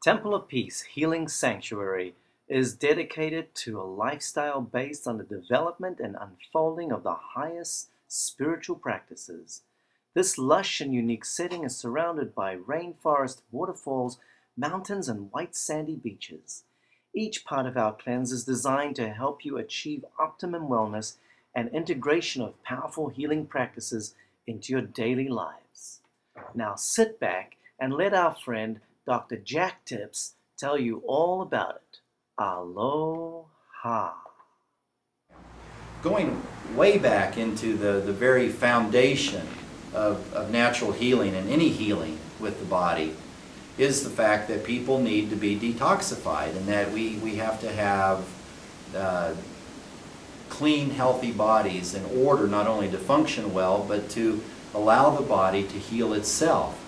Temple of Peace Healing Sanctuary is dedicated to a lifestyle based on the development and unfolding of the highest spiritual practices. This lush and unique setting is surrounded by rainforest, waterfalls, mountains, and white sandy beaches. Each part of our cleanse is designed to help you achieve optimum wellness and integration of powerful healing practices into your daily lives. Now sit back and let our friend Dr. Jack Tips tell you all about it. Aloha. Going way back into the very foundation of natural healing and any healing with the body is the fact that people need to be detoxified, and that we have to have clean, healthy bodies in order not only to function well, but to allow the body to heal itself.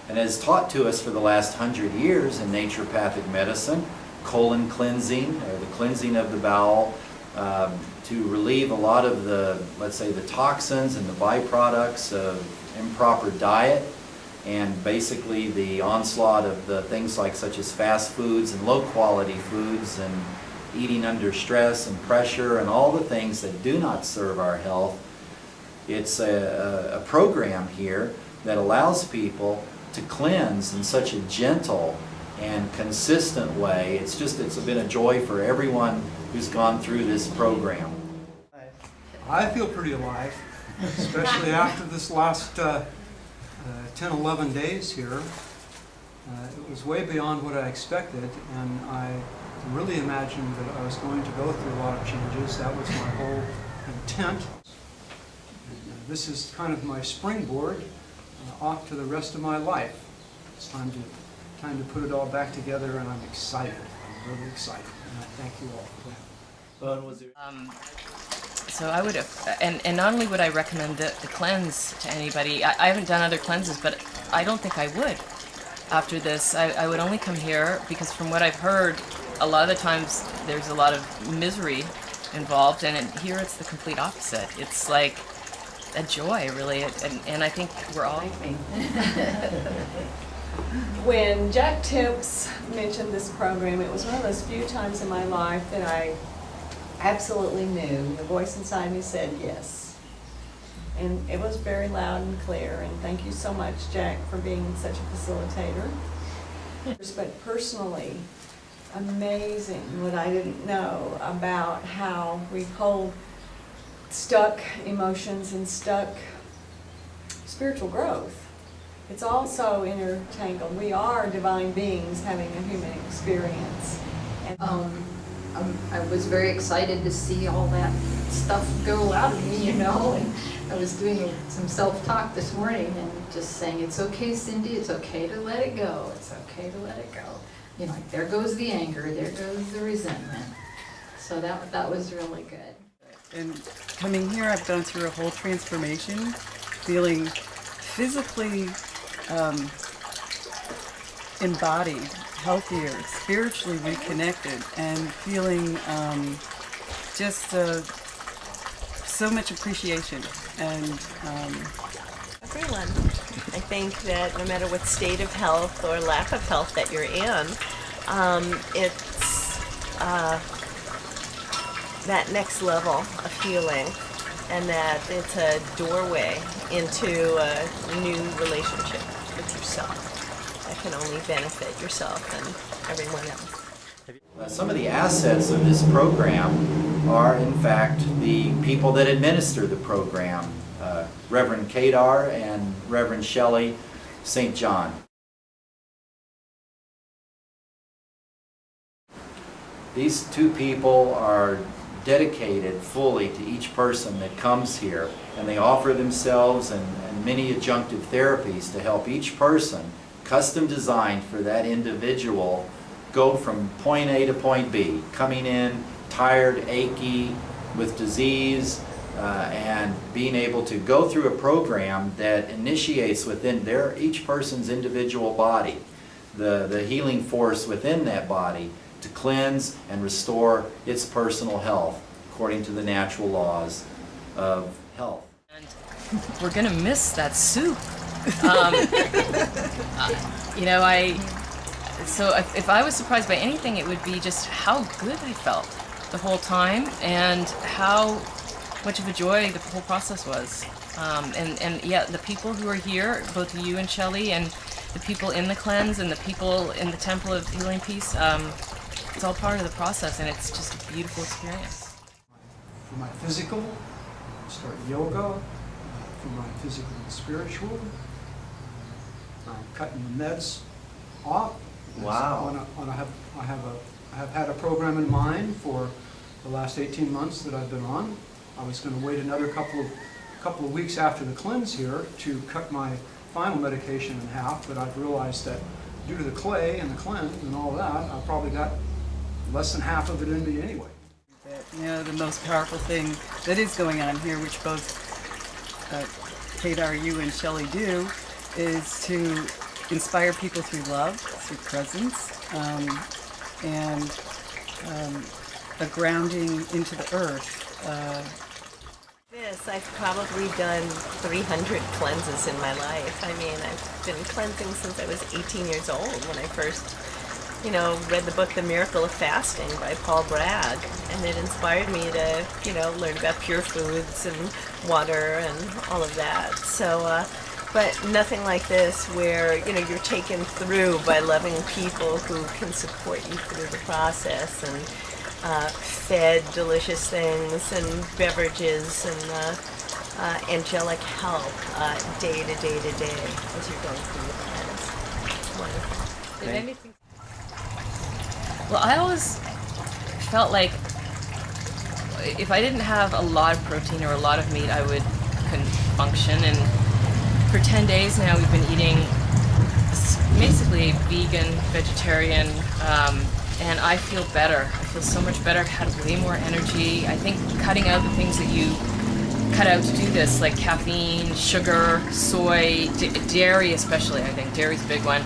And as taught to us for the last 100 years in naturopathic medicine, colon cleansing, or the cleansing of the bowel, to relieve a lot of the, let's say, the toxins and the byproducts of improper diet, and basically the onslaught of the things like such as fast foods and low quality foods and eating under stress and pressure and all the things that do not serve our health. It's a program here that allows people to cleanse in such a gentle and consistent way. It's been a joy for everyone who's gone through this program. I feel pretty alive, especially after this last 10, 11 days here. It was way beyond what I expected, and I really imagined that I was going to go through a lot of changes. That was my whole intent. This is kind of my springboard off to the rest of my life. It's time to put it all back together, and I'm excited. I'm really excited, and I thank you all for that. So I would have, and not only would I recommend the cleanse to anybody, I haven't done other cleanses, but I don't think I would after this. I would only come here because from what I've heard, a lot of the times there's a lot of misery involved, and here it's the complete opposite. It's like a joy, really, and I think we're all... When Jack Tips mentioned this program, it was one of those few times in my life that I absolutely knew. The voice inside me said yes. And it was very loud and clear, and thank you so much, Jack, for being such a facilitator. But personally, amazing what I didn't know about how we hold stuck emotions and stuck spiritual growth. It's all so intertangled. We are divine beings having a human experience. And I was very excited to see all that stuff go out of me, and I was doing some self-talk this morning and just saying, it's okay, Cindy, it's okay to let it go, it's okay to let it go. Like, there goes the anger, there goes the resentment. So that was really good. And coming here, I've gone through a whole transformation, feeling physically embodied, healthier, spiritually reconnected, and feeling just so much appreciation. And everyone, I think that no matter what state of health or lack of health that you're in, it's that next level of healing, and that it's a doorway into a new relationship with yourself that can only benefit yourself and everyone else. Some of the assets of this program are, in fact, the people that administer the program, Reverend Kadar and Reverend Shelley St. John. These two people are dedicated fully to each person that comes here, and they offer themselves and many adjunctive therapies to help each person, custom designed for that individual, go from point A to point B, coming in tired, achy, with disease, and being able to go through a program that initiates within each person's individual body the healing force within that body to cleanse and restore its personal health according to the natural laws of health. And we're going to miss that soup. so if I was surprised by anything, it would be just how good I felt the whole time and how much of a joy the whole process was. And yeah, the people who are here, both you and Shelley, and the people in the cleanse and the people in the Temple of Healing Peace, it's all part of the process, and it's just a beautiful experience. For my physical, start yoga. For my physical and spiritual, I'm cutting the meds off. Wow. I have had a program in mind for the last 18 months that I've been on. I was going to wait another couple of weeks after the cleanse here to cut my final medication in half, but I've realized that due to the clay and the cleanse and all that, I've probably got less than half of it in me anyway. You know, the most powerful thing that is going on here, which both Kedar, you and Shelley do, is to inspire people through love, through presence, and a grounding into the earth. I've probably done 300 cleanses in my life. I mean, I've been cleansing since I was 18 years old when I first, read the book The Miracle of Fasting by Paul Bragg, and it inspired me to, learn about pure foods and water and all of that. So, but nothing like this where, you're taken through by loving people who can support you through the process and fed delicious things and beverages and angelic help day to day to day as you're going through the cleanse. It's wonderful. Did anything? Well, I always felt like if I didn't have a lot of protein or a lot of meat, I couldn't function. And for 10 days now, we've been eating basically vegan, vegetarian, and I feel better. I feel so much better. I've had way more energy. I think cutting out the things that you cut out to do this, like caffeine, sugar, soy, dairy especially, I think. Dairy's a big one.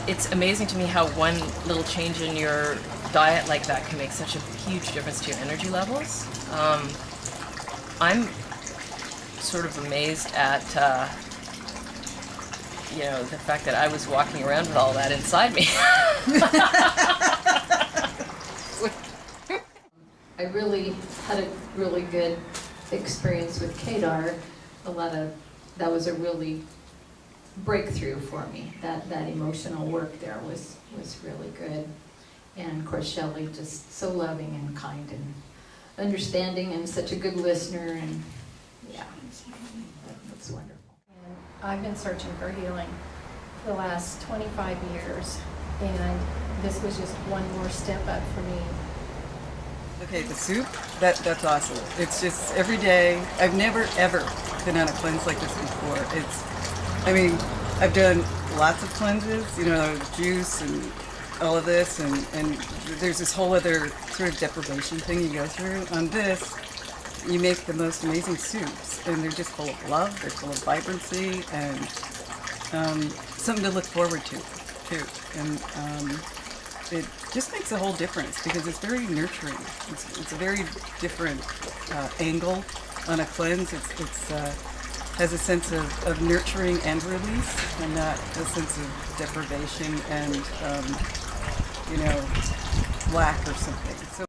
It's amazing to me how one little change in your diet like that can make such a huge difference to your energy levels. I'm sort of amazed at the fact that I was walking around with all that inside me. I really had a really good experience with Kedar. That was a really breakthrough for me. That emotional work there was really good. And of course Shelley, just so loving and kind and understanding and such a good listener, and yeah, that's wonderful. And I've been searching for healing for the last 25 years, and this was just one more step up for me. Okay, the soup, that's awesome. It's just every day. I've never ever been on a cleanse like this before. I've done lots of cleanses, juice and all of this, and there's this whole other sort of deprivation thing you go through. On this, you make the most amazing soups, and they're just full of love, they're full of vibrancy, and something to look forward to, too. And it just makes a whole difference because it's very nurturing. It's a very different angle on a cleanse. It has a sense of nurturing and release, and not a sense of deprivation and lack or something. So